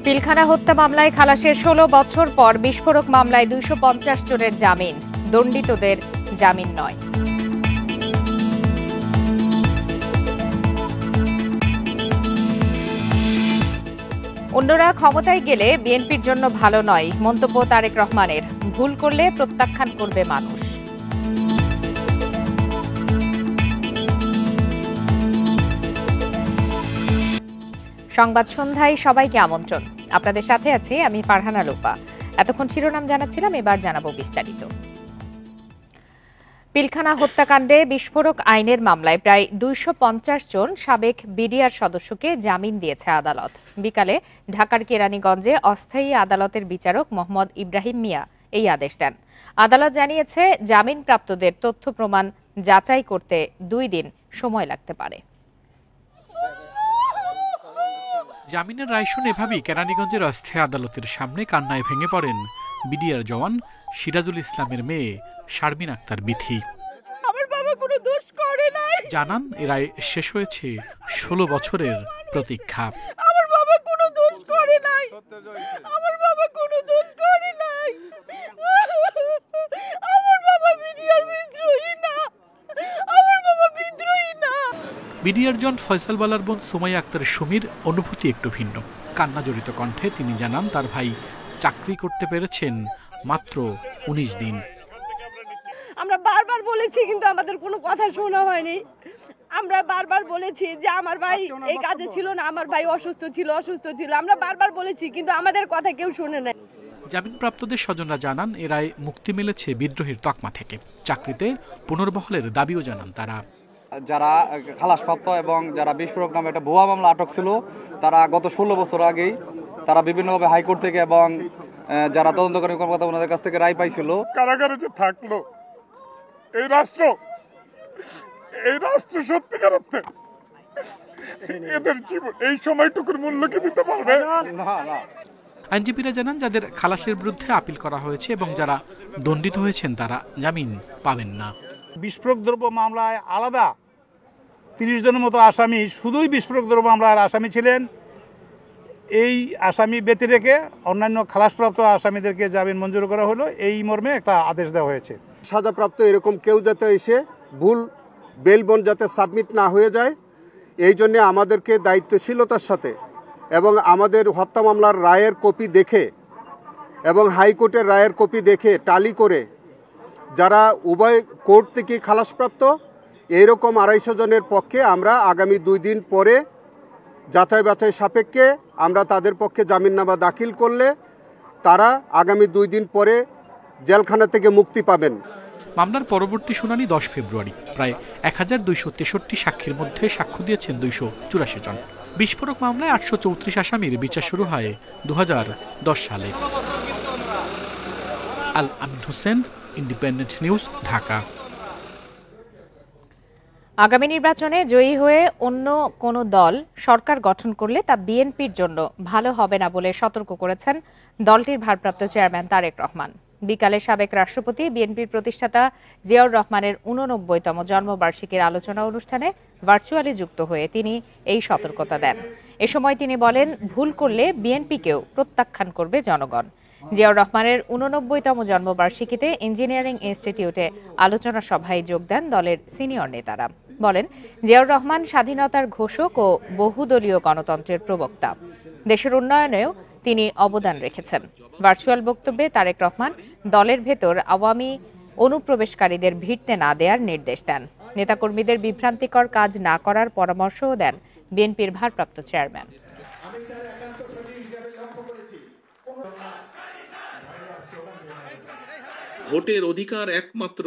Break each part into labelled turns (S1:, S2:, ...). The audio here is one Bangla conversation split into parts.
S1: পিলখানা হত্যা মামলায় খালাসের ১৬ বছর পর বিস্ফোরক মামলায় ২৫০ জনের জামিন, দণ্ডিতদের জামিন নয়। অন্যরা ক্ষমতায় গেলে বিএনপির জন্য ভালো নয়, মন্তব্য তারেক রহমানের। ভুল করলে প্রত্যাখ্যান করবে মানুষ। সংবাদ সন্ধ্যায় সবাইকে আমন্ত্রণ। আপনাদের সাথে আছি আমি ফারহানা লোপা। এতক্ষণ শিরোনাম জানাচ্ছিলাম, এবার জানাবো বিস্তারিত। পিলখানা হত্যাকাণ্ডে বিস্ফোরক আইনের মামলায় প্রায় ২৫০ জন সাবেক বিডিআর সদস্যকে জামিন দিয়েছে আদালত। বিকালে ঢাকার কেরানীগঞ্জে অস্থায়ী আদালতের বিচারক মোহাম্মদ ইব্রাহিম মিয়া এই আদেশ দেন। আদালত জানিয়েছে, জামিনপ্রাপ্তদের তথ্য প্রমাণ যাচাই করতে ২ দিন সময় লাগতে পারে।
S2: জামিনের রায় শুনে এভাবেই কেরানীগঞ্জের অস্থায়ী আদালতের সামনে কান্নায় ভেঙে পড়েন বিডিআর জওয়ান সিরাজুল ইসলামের মেয়ে শারমিন আক্তার বিথি।
S3: আমার বাবা কোনো দোষ করে নাই।
S2: জানান, এ রায় শেষ হয়েছে ১৬ বছরের প্রতীক্ষা।
S3: আমার বাবা কোনো দোষ করে নাই। আমার বাবা কোনো দোষ করে নাই। আমার বাবা বিডিআর বিদ্রোহী না। আমার বাবা বিদ্রোহী না।
S2: বিডিআর জন ফয়সাল বালার বোন সুমাইয়া আক্তার সুমির অনুভূতি একটু ভিন্ন। কান্না জড়িত কণ্ঠে তিনি জানান, তার ভাই চাকরি করতে পেরেছেন মাত্র ১৯ দিন।
S3: আমরা বারবার বলেছি, কিন্তু আমাদের কোনো কথা শোনা হয়নি। আমরা বারবার বলেছি যে আমার ভাই এই কাজে ছিল না, আমার ভাই অসুস্থ ছিল। আমরা বারবার বলেছি, কিন্তু আমাদের কথা কেউ শুনে নাই।
S2: জামিনপ্রাপ্তদের স্বজনরা জানান, এ রায় মুক্তি মিলেছে বিদ্রোহীর তকমা থেকে। চাকরিতে পুনর্বহালের দাবিও জানান তারা।
S4: যারা খালাসপ্রাপ্ত এবং যারা বিস্ফোরক নামে একটা ভুয়া মামলা আটক ছিল, তারা গত ১৬ বছর আগেই তারা বিভিন্নভাবে হাইকোর্ট থেকে এবং যারা তদন্তকারী কর্মকর্তা ওনাদের কাছ থেকে রায় পাইছিল।
S5: কারাগারে যে থাকলো এই রাষ্ট্র সত্যিকার অর্থে এদের জীবন এই সময়টুকুর মূল্য কি দিতে পারবে?
S4: না।
S2: আইনজীবীরা জানান, যাদের খালাসের বিরুদ্ধে আপিল করা হয়েছে এবং যারা দণ্ডিত হয়েছেন তারা জামিন পাবেন না।
S5: বিস্ফোরক দ্রব্য মামলায় আলাদা ৩০ জনের মতো আসামি শুধুই বিস্ফোরক দ্রব্য মামলার আসামি ছিলেন। এই আসামি ব্যতি রেখে অন্যান্য খালাসপ্রাপ্ত আসামিদেরকে জামিন মঞ্জুর করা হলো। এই মর্মে একটা আদেশ দেওয়া হয়েছে।
S6: সাজাপ্রাপ্ত এরকম কেউ যাতে এসে ভুল বেল বন্ড যাতে সাবমিট না হয়ে যায়, এই জন্যে আমাদেরকে দায়িত্বশীলতার সাথে এবং আমাদের হত্যা মামলার রায়ের কপি দেখে এবং হাইকোর্টের রায়ের কপি দেখে টালি করে যারা উভয় কোর্ট থেকে খালাসপ্রাপ্ত এইরকম ২৫০ জনের পক্ষে আমরা আগামী ২ দিন পরে যাচাই বাছাই সাপেক্ষে আমরা তাদের পক্ষে জামিননামা দাখিল করলে তারা আগামী ২ দিন পরে জেলখানা থেকে মুক্তি পাবেন।
S2: মামলার পরবর্তী শুনানি ১০ ফেব্রুয়ারি। প্রায় ১,২৬৩ সাক্ষীর মধ্যে সাক্ষ্য দিয়েছেন ২৮৪ জন। বিস্ফোরক মামলায় ৮৩৪ আসামির বিচার শুরু হয় ২০১০ সালে। আল আমিন হোসেন, ইন্ডিপেন্ডেন্ট নিউজ, ঢাকা।
S1: আগামী নির্বাচনে জয়ী হয়ে অন্য কোনো দল সরকার গঠন করলে তা বিএনপির জন্য ভালো হবে না বলে সতর্ক করেছেন দলটির ভারপ্রাপ্ত চেয়ারম্যান তারেক রহমান। বিকালে সাবেক রাষ্ট্রপতি বিএনপির প্রতিষ্ঠাতা জিয়াউর রহমানের ৮৯তম জন্মবার্ষিকীর আলোচনা অনুষ্ঠানে ভার্চুয়ালি যুক্ত হয়ে তিনি এই সতর্কতা দেন। এ সময় তিনি বলেন, ভুল করলে বিএনপিকেও প্রত্যাখ্যান করবে জনগণ। জিয়াউর রহমানের ৮৯তম জন্মবার্ষিকীতে ইঞ্জিনিয়ারিং ইনস্টিটিউটে আলোচনা সভায় যোগ দেন দলের সিনিয়র নেতারা। বলেন, জিয়াউর রহমান স্বাধীনতার ঘোষক ও বহুদলীয় গণতন্ত্রের প্রবক্তা। দেশের উন্নয়নেও তিনি অবদান রেখেছেন। ভার্চুয়াল বক্তব্যে তারেক রহমান দলের ভেতর আওয়ামী অনুপ্রবেশকারীদের ভিড়তে না দেওয়ার নির্দেশ দেন। নেতাকর্মীদের বিভ্রান্তিকর কাজ না করার পরামর্শও দেন বিএনপির ভারপ্রাপ্ত চেয়ারম্যান।
S7: ভোটের অধিকার একমাত্র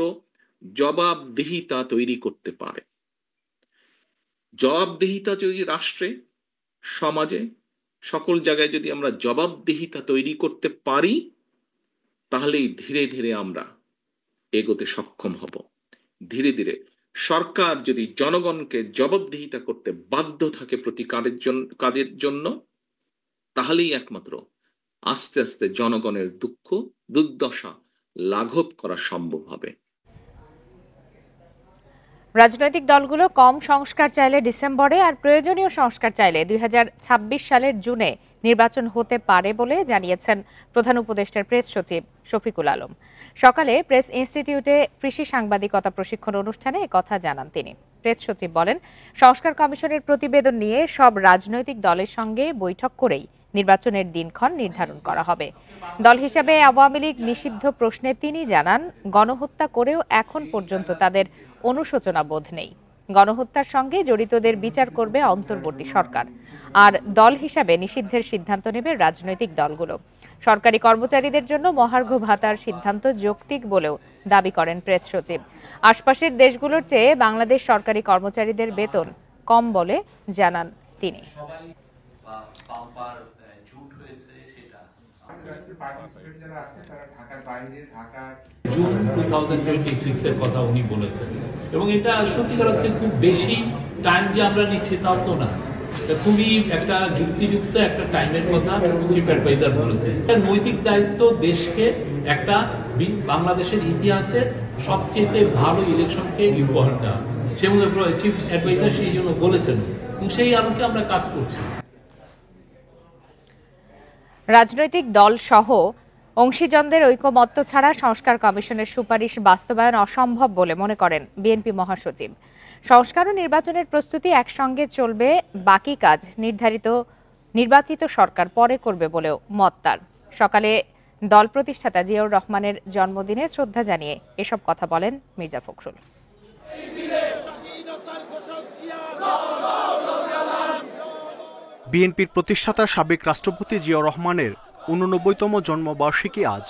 S7: জবাবদিহিতা তৈরি করতে পারে। জবাবদিহিতা যদি রাষ্ট্রে, সমাজে, সকল জায়গায় যদি আমরা জবাবদিহিতা তৈরি করতে পারি, তাহলেই ধীরে ধীরে আমরা এগোতে সক্ষম হব। ধীরে ধীরে সরকার যদি জনগণকে জবাবদিহিতা করতে বাধ্য থাকে প্রতি কাজের জন্য, তাহলেই একমাত্র আস্তে আস্তে জনগণের দুঃখ দুর্দশা লাঘব করা সম্ভব হবে।
S1: রাজনৈতিক দলগুলো কম সংস্কার চাইলে ডিসেম্বরে আর প্রয়োজনীয় সংস্কার চাইলে ২০২৬ সালের জুনে নির্বাচন হতে পারে বলে জানিয়েছেন প্রধান উপদেষ্টার প্রেস সচিব শফিকুল আলম। সকালে প্রেস ইনস্টিটিউটে কৃষি সাংবাদিকতা প্রশিক্ষণ অনুষ্ঠানে একথা জানান তিনি। প্রেস সচিব বলেন, সংস্কার কমিশনের প্রতিবেদন নিয়ে সব রাজনৈতিক দলের সঙ্গে বৈঠক করেই নির্বাচনের দিনক্ষণ নির্ধারণ করা হবে। দল হিসাবে আওয়ামী লীগ নিষিদ্ধ প্রশ্নে তিনি জানান, গণহত্যা করেও এখন পর্যন্ত তাদের অনুশোচনা বোধ নেই। গণহত্যার সঙ্গে জড়িতদের বিচার করবে অন্তর্বর্তী সরকার, আর দল হিসাবে নিষিদ্ধের সিদ্ধান্ত নেবে রাজনৈতিক দলগুলো। সরকারি কর্মচারীদের জন্য মহার্ঘ ভাতার সিদ্ধান্ত যৌক্তিক বলেও দাবি করেন প্রেস সচিব। আশপাশের দেশগুলোর চেয়ে বাংলাদেশ সরকারি কর্মচারীদের বেতন কম বলে জানান তিনি।
S8: জুন 2026 এর কথা উনি বলেছেন, এবং এটা সত্যিকার অর্থে খুব বেশি টাইম যে আমরা নিচ্ছি তাও তো না, খুবই একটা যুক্তিযুক্ত একটা টাইমের কথা চিফ অ্যাডভাইজার বলেছে। এটা নৈতিক দায়িত্ব দেশকে একটা বাংলাদেশের ইতিহাসের সবচেয়ে ভালো ইলেকশনকে উপহার দেওয়া, সেগুলো চিফ অ্যাডভাইজার সেই জন্য বলেছেন, এবং সেই আলোকে আমরা কাজ করছি।
S1: রাজনৈতিক দল সহ অংশীজনদের ঐকমত্য ছাড়া সংস্কার কমিশনের সুপারিশ বাস্তবায়ন অসম্ভব বলে মনে করেন বিএনপি মহাসচিব। সংস্কার ও নির্বাচনের প্রস্তুতি একসঙ্গে চলবে, বাকি কাজ নির্বাচিত সরকার পরে করবে বলেও মত তার। সকালে দল প্রতিষ্ঠাতা জিয়াউর রহমানের জন্মদিনে শ্রদ্ধা জানিয়ে এসব কথা বলেন মির্জা ফখরুল।
S9: বিএনপির প্রতিষ্ঠাতা সাবেক রাষ্ট্রপতি জিয়াউর রহমানের ৮৯তম জন্মবার্ষিকী আজ।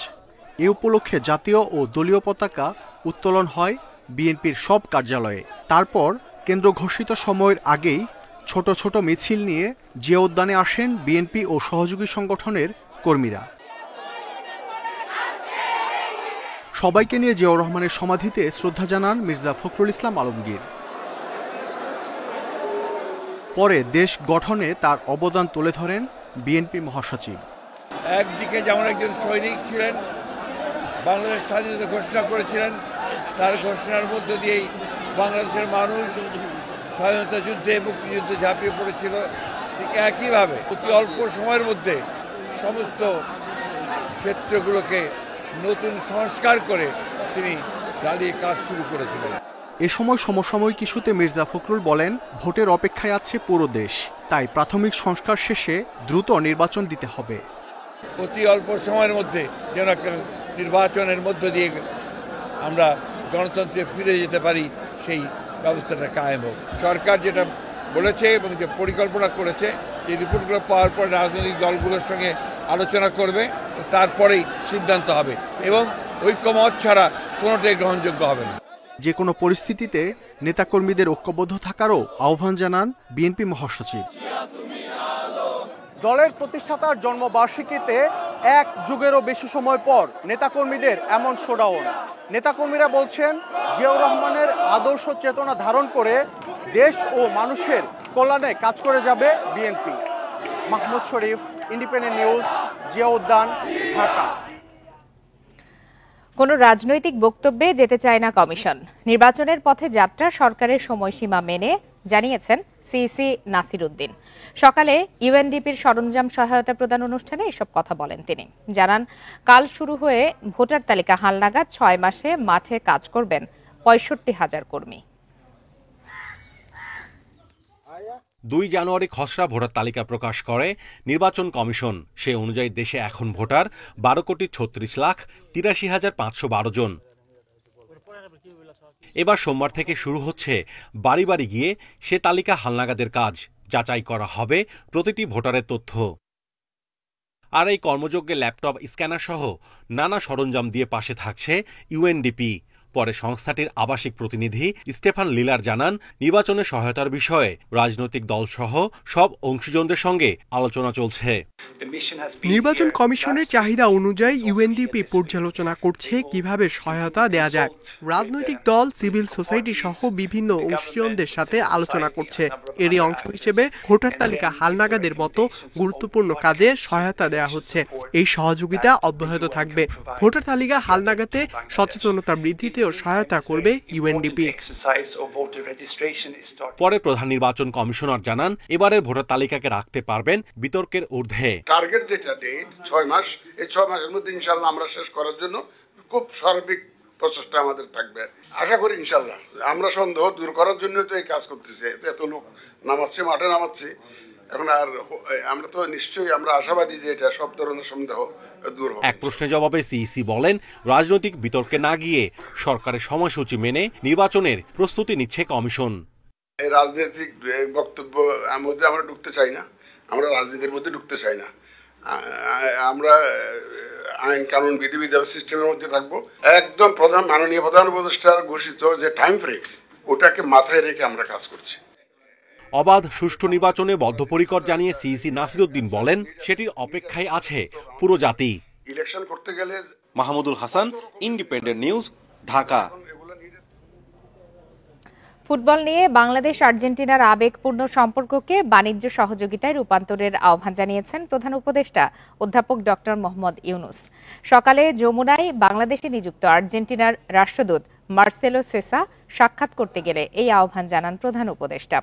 S9: এ উপলক্ষে জাতীয় ও দলীয় পতাকা উত্তোলন হয় বিএনপির সব কার্যালয়ে। তারপর কেন্দ্র ঘোষিত সময়ের আগেই ছোট ছোট মিছিল নিয়ে জিয়া উদ্যানে আসেন বিএনপি ও সহযোগী সংগঠনের কর্মীরা। সবাইকে নিয়ে জিয়াউর রহমানের সমাধিতে শ্রদ্ধা জানান মির্জা ফখরুল ইসলাম আলমগীর। পরে দেশ গঠনে তার অবদান তুলে ধরেন বিএনপি মহাসচিব।
S10: একদিকে যেমন একজন সৈনিক ছিলেন, বাংলাদেশ স্বাধীনতা ঘোষণা করেছিলেন, তার ঘোষণার মধ্য দিয়েই বাংলাদেশের মানুষ স্বাধীনতা যুদ্ধে মুক্তিযুদ্ধে ঝাঁপিয়ে পড়েছিল। ঠিক একইভাবে অতি অল্প সময়ের মধ্যে সমস্ত ক্ষেত্রগুলোকে নতুন সংস্কার করে তিনি জ্বালিয়ে কাজ শুরু করেছিলেন।
S9: এ সময় সমসাময়িক ইস্যুতে মির্জা ফখরুল বলেন, ভোটের অপেক্ষায় আছে পুরো দেশ, তাই প্রাথমিক সংস্কার শেষে দ্রুত নির্বাচন দিতে হবে।
S10: অতি অল্প সময়ের মধ্যে যেন একটা নির্বাচনের মধ্য দিয়ে আমরা গণতন্ত্রে ফিরে যেতে পারি, সেই ব্যবস্থাটা কায়েম হোক। সরকার যেটা বলেছে এবং যে পরিকল্পনা করেছে, এই রিপোর্টগুলো পাওয়ার পর রাজনৈতিক দলগুলোর সঙ্গে আলোচনা করবে, তারপরেই সিদ্ধান্ত হবে, এবং ঐক্যমত ছাড়া কোনোটাই গ্রহণযোগ্য হবে না।
S9: যে কোনো পরিস্থিতিতে নেতাকর্মীদের ঐক্যবদ্ধ থাকারও আহ্বান জানান বিএনপি মহাসচিব। দলের প্রতিষ্ঠাতার জন্মবার্ষিকীতে এক যুগেরও বেশি সময় পর নেতাকর্মীদের এমন শোডাউন। নেতাকর্মীরা বলছেন, জিয়াউর রহমানের আদর্শ চেতনা ধারণ করে দেশ ও মানুষের কল্যাণে কাজ করে যাবে বিএনপি। মাহমুদ শরীফ, ইন্ডিপেন্ডেন্ট নিউজ, জিয়া উদ্যান, ঢাকা।
S1: কোনো রাজনৈতিক বক্তব্যে যেতে চায় না কমিশন। নির্বাচনের পথে যাত্রা সরকারের সময়সীমা মেনে, জানিয়েছেন সিইসি নাসির উদ্দিন। সকালে ইউএনডিপির সরঞ্জাম সহায়তা প্রদান অনুষ্ঠানে এসব কথা বলেন তিনি। জানান, কাল শুরু হয়ে ভোটার তালিকা হালনাগাদ ৬ মাসে মাঠে কাজ করবেন ৬৫,০০০ কর্মী।
S11: ২ জানুয়ারি খসড়া ভোটার তালিকা প্রকাশ করে নির্বাচন কমিশন। সে অনুযায়ী দেশে এখন ভোটার ১২,৩৬,৮৩,৫১২ জন। এবার সোমবার থেকে শুরু হচ্ছে বাড়ি বাড়ি গিয়ে সে তালিকা হালনাগাদের কাজ। যাচাই করা হবে প্রতিটি ভোটারের তথ্য। আর এই কর্মযজ্ঞে ল্যাপটপ, স্ক্যানার সহ নানা সরঞ্জাম দিয়ে পাশে থাকছে ইউএনডিপি। পরে সংস্থাটির আবাসিক প্রতিনিধি স্টেফান লিলার জানান, নির্বাচনে সহায়তার বিষয়ে রাজনৈতিক দলসহ সব অংশীজনদের সঙ্গে আলোচনা চলছে।
S12: নির্বাচন কমিশনের চাহিদা অনুযায়ী ইউএনডিপি পর্যালোচনা করছে কিভাবে সহায়তা দেয়া যায়। রাজনৈতিক দল, সিভিল সোসাইটি সহ বিভিন্ন অংশীজনদের সাথে আলোচনা করছে। এরই অংশ হিসেবে ভোটার তালিকা হালনাগাদের মতো গুরুত্বপূর্ণ কাজে সহায়তা দেয়া হচ্ছে। এই সহযোগিতা অব্যাহত থাকবে। ভোটার তালিকা হালনাগাদে সচেতনতা বৃদ্ধিতে করতেও সহায়তা করবে ইউএনডিপি।
S11: পরে প্রধান নির্বাচন কমিশনার জানান, এবারের ভোটার তালিকাকে রাখতে পারবেন বিতর্কের ঊর্ধ্বে।
S13: টার্গেট যেটা ডেট 6 মাস, এই 6 মাসের মধ্যে ইনশাআল্লাহ আমরা শেষ করার জন্য খুব সার্বিক প্রচেষ্টা আমাদের থাকবে। আশা করি ইনশাআল্লাহ আমরা সন্দেহ দূর করার জন্য তো এই কাজ করতেছি, এত লোক নামাচ্ছে, মাঠে নামাচ্ছে। এখন আর আমরা তো নিশ্চয়ই আমরা আশাবাদী যে এটা সব ধরনের সন্দেহ দূর হবে।
S11: এক প্রশ্নের জবাবে সিইসি বলেন, রাজনৈতিক বিতর্কে না গিয়ে সরকারের সময়সূচি মেনে নির্বাচনের প্রস্তুতি নিচ্ছে কমিশন।
S13: এই রাজনৈতিক বক্তব্য মধ্যে আমরা ঢুকতে চাই না, আমরা রাজনীতির মধ্যে ঢুকতে চাই না। আমরা আইন কানুন বিধিবিধান সিস্টেমের মধ্যে থাকবো। একদম মাননীয় প্রধান উপদেষ্টার ঘোষিত যে টাইম ফ্রেম, ওটাকে মাথায় রেখে আমরা কাজ করছি।
S11: অবাধ সুষ্ঠু নির্বাচনে বদ্ধপরিকর জানিয়ে সিইসি নাসিরউদ্দিন বলেন, সেটির অপেক্ষায় আছে পুরো জাতি।
S13: ইলেকশন করতে গেলে
S11: Mahmudul Hasan, independent news, Dhaka.
S1: Football নিয়ে বাংলাদেশ আর্জেন্টিনার আবেগপূর্ণ সম্পর্ককে বাণিজ্য সহযোগিতায় রূপান্তরের আহ্বান জানিয়েছেন প্রধান উপদেষ্টা অধ্যাপক ডক্টর মোহাম্মদ ইউনুস। সকালে যমুনায় বাংলাদেশে নিযুক্ত আর্জেন্টিনার রাষ্ট্রদূত মার্সেলো সেসা সাক্ষাৎ করতে গেলে এই আহ্বান জানান প্রধান উপদেষ্টা।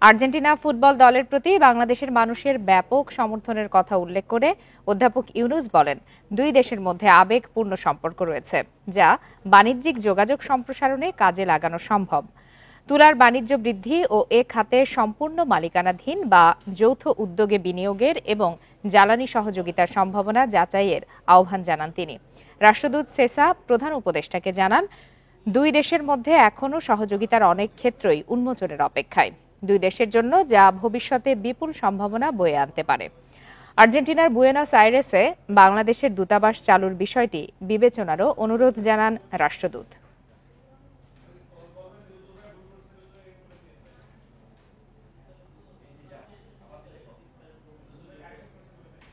S1: আর্জেন্টিনা ফুটবল দলের প্রতি বাংলাদেশের মানুষের ব্যাপক সমর্থনের কথা উল্লেখ করে অধ্যাপক ইউনুস বলেন, দুই দেশের মধ্যে আবেগপূর্ণ সম্পর্ক রয়েছে, যা বাণিজ্যিক যোগাযোগ সম্প্রসারণে কাজে লাগানো সম্ভব। তুলার বাণিজ্য বৃদ্ধি ও এ খাতে সম্পূর্ণ মালিকানাধীন বা যৌথ উদ্যোগে বিনিয়োগের এবং জ্বালানি সহযোগিতার সম্ভাবনা যাচাইয়ের আহ্বান জানান তিনি। রাষ্ট্রদূত সেসা প্রধান উপদেষ্টাকে জানান, দুই দেশের মধ্যে এখনও সহযোগিতার অনেক ক্ষেত্রই উন্মোচনের অপেক্ষায়, দুই দেশের জন্য যা ভবিষ্যতে বিপুল সম্ভাবনা বয়ে আনতে পারে। আর্জেন্টিনার বুয়েনোস আইরেসে বাংলাদেশের দূতাবাস চালুর বিষয়টি বিবেচনারও অনুরোধ জানান রাষ্ট্রদূত।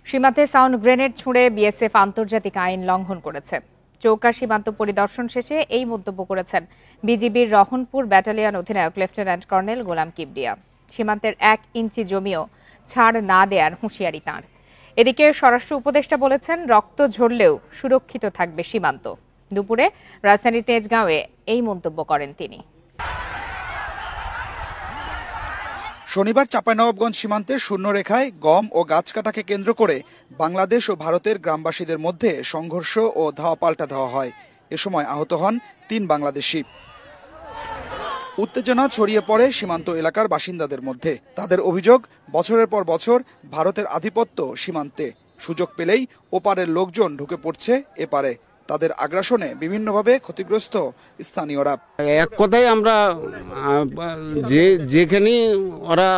S1: সীমান্তে সাউন্ড গ্রেনেড ছুঁড়ে বিএসএফ আন্তর্জাতিক আইন লঙ্ঘন করেছে। চৌকা সীমান্ত পরিদর্শন শেষে এই মন্তব্য করেছেন বিজিবির রহনপুর ব্যাটালিয়ন অধিনায়ক লেফটেন্যান্ট কর্নেল গোলাম কিবরিয়া। সীমান্তের 1 ইঞ্চি জমিও ছাড় না দেওয়ার হুঁশিয়ারি তাঁর। এদিকে স্বরাষ্ট্র উপদেষ্টা বলেছেন, রক্ত ঝরলেও সুরক্ষিত থাকবে সীমান্ত। দুপুরে রাজধানীর তেজগাঁওয়ে এই মন্তব্য করেন তিনি।
S14: শনিবার চাঁপাইনবাবগঞ্জ সীমান্তে শূন্যরেখায় গম ও গাছ কাটাকে কেন্দ্র করে বাংলাদেশ ও ভারতের গ্রামবাসীদের মধ্যে সংঘর্ষ ও ধাওয়া পাল্টা ধাওয়া হয়। এ সময় আহত হন 3 বাংলাদেশি। উত্তেজনা ছড়িয়ে পড়ে সীমান্ত এলাকার বাসিন্দাদের মধ্যে। তাদের অভিযোগ, বছরের পর বছর ভারতের আধিপত্য সীমান্তে, সুযোগ পেলেই ওপারের লোকজন ঢুকে পড়ছে এপারে। তাদের আগ্রাসনে বিভিন্নভাবে ক্ষতিগ্রস্ত স্থানীয়রা।
S15: এক কথায় আমরা যেখানে ওরা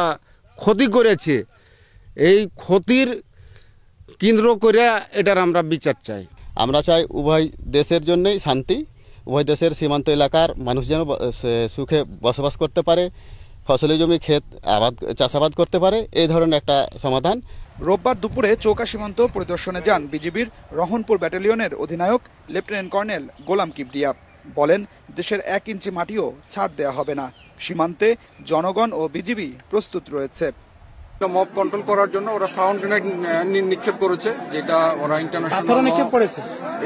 S15: ক্ষতি করেছে, এই ক্ষতির কেন্দ্র করে এটার আমরা বিচার চাই।
S16: আমরা চাই উভয় দেশের জন্যই শান্তি, উভয় দেশের সীমান্ত এলাকার মানুষ যেন সুখে বসবাস করতে পারে, ফসলি জমি ক্ষেত চাষাবাদ করতে পারে, এই ধরনের একটা সমাধান।
S14: রোববার দুপুরে চৌকা সীমান্ত পরিদর্শনে যান বিজিবির রহনপুর ব্যাটালিয়নের অধিনায়ক লেফটেন্যান্ট কর্নেল গোলাম কিবরিয়া। বলেন, দেশের 1 ইঞ্চি মাটিও ছাড় দেওয়া হবে না। সীমান্তে জনগণ ও বিজিবি প্রস্তুত রয়েছে।
S17: মব কন্ট্রোল করার জন্য ওরা সাউন্ড গ্রেনেড নিক্ষেপ করেছে, যেটা ওরা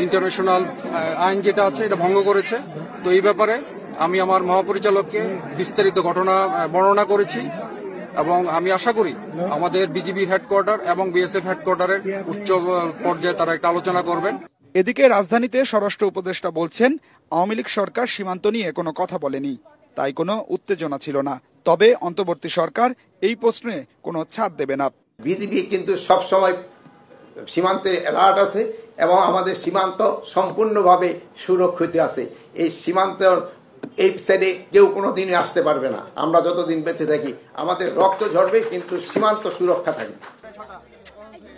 S17: ইন্টারন্যাশনাল আইন যেটা আছে এটা ভঙ্গ করেছে। তো এই ব্যাপারে আমি আমার মহাপরিচালককে বিস্তারিত ঘটনা বর্ণনা করেছি এবং আমি আশা করি আমাদের বিজিবি হেডকোয়ার্টার এবং বিএসএফ হেডকোয়ার্টারের উচ্চ পর্যায়ে তারা একটা আলোচনা করবেন।
S14: এদিকে রাজধানীতে স্বরাষ্ট্র উপদেষ্টা বলছেন, আওয়ামী লীগ সরকার সীমান্ত নিয়ে কোনো কথা বলেনি, তাই কোনো উত্তেজনা ছিল না। তবে অন্তর্বর্তী সরকার এই প্রশ্নে কোনো ছাড় দেবে না।
S18: বিজিবি কিন্তু সবসময় সীমান্তে অ্যালার্ট আছে এবং আমাদের সীমান্ত সম্পূর্ণভাবে সুরক্ষিত আছে। এই সীমান্ত এই সাইডে কেউ কোনো দিনই আসতে পারবে না। আমরা যতদিন বেঁচে থাকি আমাদের রক্ত ঝরবে, কিন্তু সীমান্ত সুরক্ষা থাকবে।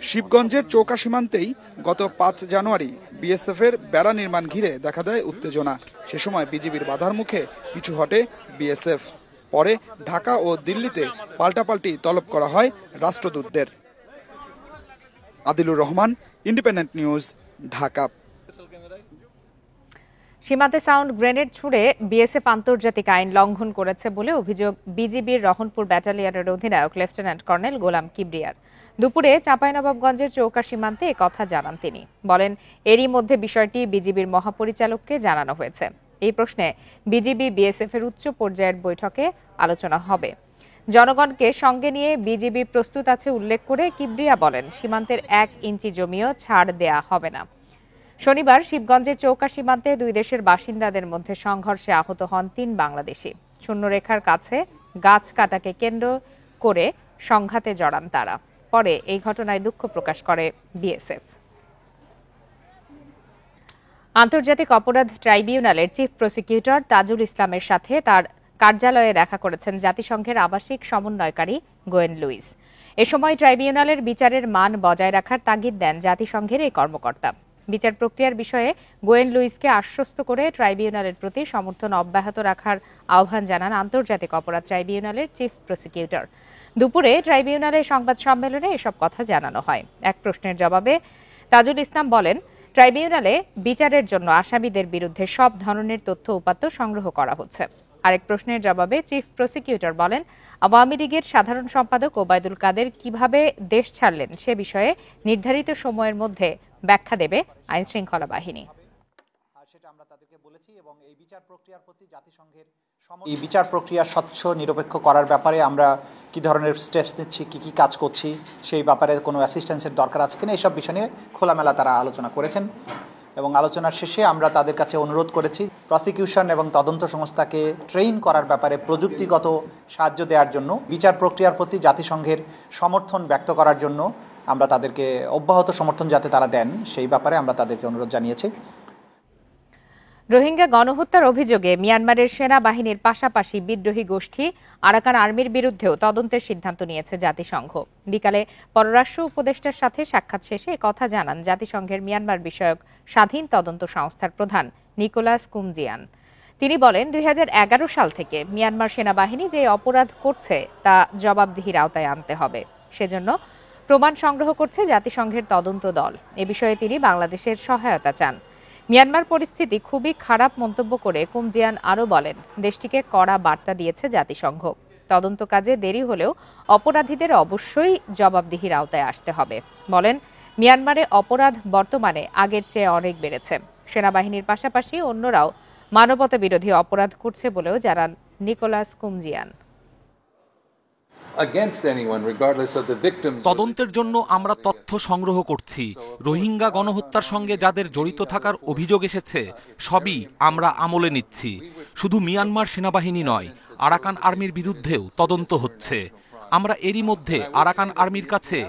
S14: শিবগঞ্জের চৌকা সীমান্তেই গত 5 জানুয়ারি বিএসএফের বেড়া নির্মাণ ঘিরে দেখা দেয় উত্তেজনা। সে সময় বিজিবির বাধার মুখে পিছু হটে বিএসএফ। পরে ঢাকা ও দিল্লিতে পাল্টাপাল্টি তলব করা হয় রাষ্ট্রদূতদের। Adilur Rahman, independent news, Dhaka.
S1: সীমান্তে সাউন্ড গ্রেনেড ছুড়ে বিএসএফ আন্তর্জাতিক আইন লঙ্ঘন করেছে বলে অভিযোগ বিজিবির রহনপুর ব্যাটালিয়নের অধিনায়ক লেফটেন্যান্ট কর্নেল গোলাম কিবরিয়ার। দুপুরে চাঁপাইনবাবগঞ্জের চৌকা সীমান্তে একথা জানান তিনি। বলেন, এরই মধ্যে বিষয়টি বিজিবির মহাপরিচালককে জানানো হয়েছে। এই প্রশ্নে বিজিবি বিএসএফ এর উচ্চ পর্যায়ের বৈঠকে আলোচনা হবে। জনগণকে সঙ্গে নিয়ে বিজিবি প্রস্তুত আছে উল্লেখ করে কিবরিয়া বলেন, সীমান্তের 1 ইঞ্চি জমিও ছাড় দেয়া হবে না। শনিবার শিবগঞ্জের চৌকা সীমান্তে দুই দেশের বাসিন্দাদের মধ্যে সংঘর্ষে আহত হন 3 বাংলাদেশি। শূন্যরেখার কাছে গাছ কাটাকে কেন্দ্র করে সংঘাতে জড়ান তারা। পরে এই ঘটনায় দুঃখ প্রকাশ করে বিএসএফ। আন্তর্জাতিক অপরাধ ট্রাইব্যুনালের চিফ প্রসিকিউটর তাজুল ইসলামের সাথে তার কার্যালয়ে দেখা করেছেন জাতিসংঘের আবাসিক সমন্বয়কারী গোয়েন লুইস। এ সময় ট্রাইব্যুনালের বিচারের মান বজায় রাখার তাগিদ দেন জাতিসংঘের এই কর্মকর্তা। বিচার প্রক্রিয়ার বিষয়ে গোয়েন লুইসকে আশ্বস্ত করে ট্রাইব্যুনালের প্রতি সমর্থন অব্যাহত রাখার আহ্বান জানান আন্তর্জাতিক অপরাধ ট্রাইব্যুনালের চিফ প্রসিকিউটর। দুপুরে ট্রাইব্যুনালের সংবাদ সম্মেলনে এসব কথা জানানো হয়। এক প্রশ্নের জবাবে তাজুল ইসলাম বলেন, ট্রাইব্যুনালে বিচারের জন্য আসামিদের বিরুদ্ধে সব ধরনের তথ্য উপাত্ত সংগ্রহ করা হচ্ছে। আরেক প্রশ্নের জবাবে চিফ প্রসিকিউটর বলেন, আওয়ামী লীগের সাধারণ সম্পাদক ওবায়দুল কাদের কিভাবে দেশ ছাড়লেন সে বিষয়ে নির্ধারিত সময়ের মধ্যে ব্যাখ্যা দেবে আইন শৃঙ্খলা বাহিনী।
S19: এই বিচার প্রক্রিয়া স্বচ্ছ নিরপেক্ষ করার ব্যাপারে আমরা কি ধরনের স্টেপস নিচ্ছি, কি কাজ করছি, সেই ব্যাপারে কোনো অ্যাসিস্ট্যান্সের দরকার আছে কিনা, এইসব বিষয় নিয়ে খোলামেলা তারা আলোচনা করেছেন। এবং আলোচনার শেষে আমরা তাদের কাছে অনুরোধ করেছি প্রসিকিউশন এবং তদন্ত সংস্থাকে ট্রেইন করার ব্যাপারে প্রযুক্তিগত সাহায্য দেওয়ার জন্য, বিচার প্রক্রিয়ার প্রতি জাতিসংঘের সমর্থন ব্যক্ত করার জন্য আমরা তাদেরকে অব্যাহত সমর্থন যাতে তারা দেন সেই ব্যাপারে আমরা তাদেরকে অনুরোধ জানিয়েছি।
S1: রোহিঙ্গা গণহত্যার অভিযোগে মিয়ানমারের সেনাবাহিনীর পাশাপাশি বিদ্রোহী গোষ্ঠী আরাকান আর্মির বিরুদ্ধেও তদন্তের সিদ্ধান্ত নিয়েছে জাতিসংঘ। বিকালে পররাষ্ট্র উপদেষ্টার সাথে সাক্ষাৎ শেষে কথা জানান জাতিসংঘের মিয়ানমার বিষয়ক স্বাধীন তদন্ত সংস্থার প্রধান নিকোলাস কুমজিয়ান। তিনি বলেন, 2011 সাল থেকে মিয়ানমার সেনাবাহিনী যে অপরাধ করছে তা জবাবদিহির আওতায় আনতে হবে। সেজন্য প্রমাণ সংগ্রহ করছে জাতিসংঘের তদন্ত দল। এ বিষয়ে তিনি বাংলাদেশের সহায়তা চান। মিয়ানমার পরিস্থিতি খুবই খারাপ মন্তব্য করে কুমজিয়ান আরও বলেন, দেশটিকে কড়া বার্তা দিয়েছে জাতিসংঘ। তদন্ত কাজে দেরি হলেও অপরাধীদের অবশ্যই জবাবদিহির আওতায় আসতে হবে। বলেন, মিয়ানমারে অপরাধ বর্তমানে আগের চেয়ে অনেক বেড়েছে। সেনাবাহিনীর পাশাপাশি অন্যরাও মানবতা বিরোধী অপরাধ করছে বলেও জানান নিকোলাস কুমজিয়ান।
S11: তদন্তের জন্য আমরা তথ্য সংগ্রহ করছি। রোহিঙ্গা গণহত্যার সঙ্গে যাদের জড়িত থাকার অভিযোগ এসেছে সবই আমরা আমলে নিচ্ছি। শুধু মিয়ানমার সেনাবাহিনী নয়, আরাকান আর্মির বিরুদ্ধেও তদন্ত হচ্ছে। আমরা এরই মধ্যে আরাকান আর্মির কাছে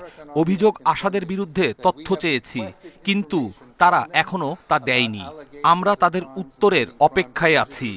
S11: অভিযোগ আসাদের বিরুদ্ধে তথ্য চেয়েছি, কিন্তু তারা এখনো তা দেয়নি। আমরা তাদের উত্তরের অপেক্ষায় আছি।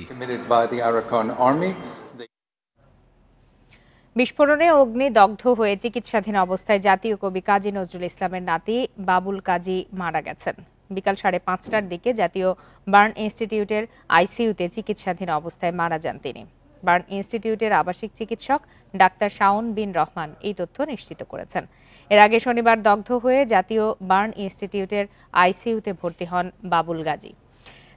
S1: বিস্ফোরণে অগ্নিদগ্ধ হয়ে চিকিৎসাধীন অবস্থায় জাতীয় কবি কাজী নজরুল ইসলামের নাতি বাবুল কাজী মারা গেছেন। বিকাল 5:30টার দিকে জাতীয় বার্ন ইনস্টিটিউটের আইসিইউতে চিকিৎসাধীন অবস্থায় মারা যান তিনি। বার্ন ইনস্টিটিউটের আবাসিক চিকিৎসক ডাক্তার শাওন বিন রহমান এই তথ্য নিশ্চিত করেছেন। এর আগে শনিবার দগ্ধ হয়ে জাতীয় বার্ন ইনস্টিটিউটের আইসিইউতে ভর্তি হন বাবুল গাজী।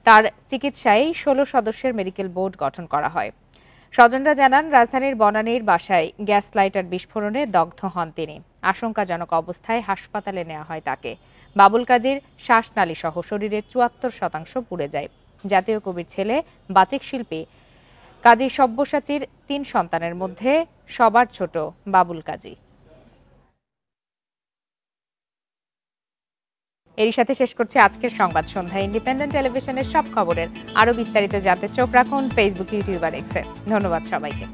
S1: তার চিকিৎসায় 16 সদস্যের মেডিকেল বোর্ড গঠন করা হয়। স্বজনরা জানান, রাজধানীর বনানীর বাসায় গ্যাস লাইটার বিস্ফোরণে দগ্ধ হন তিনি। আশঙ্কাজনক অবস্থায় হাসপাতালে নেওয়া হয় তাকে। বাবুল কাজীর শ্বাসনালী সহ শরীরের 74% পুড়ে যায়। জাতীয় কবির ছেলে বাচিক শিল্পী কাজী সব্যসাচীর 3 সন্তানের মধ্যে সবার ছোট বাবুল কাজী। এরই সাথে শেষ করছে আজকের সংবাদ সন্ধ্যা। ইন্ডিপেন্ডেন্ট টেলিভিশনের সব খবরের আরো বিস্তারিত জানতে চোখ রাখুন ফেসবুক, ইউটিউব আর এক্সে। ধন্যবাদ সবাইকে।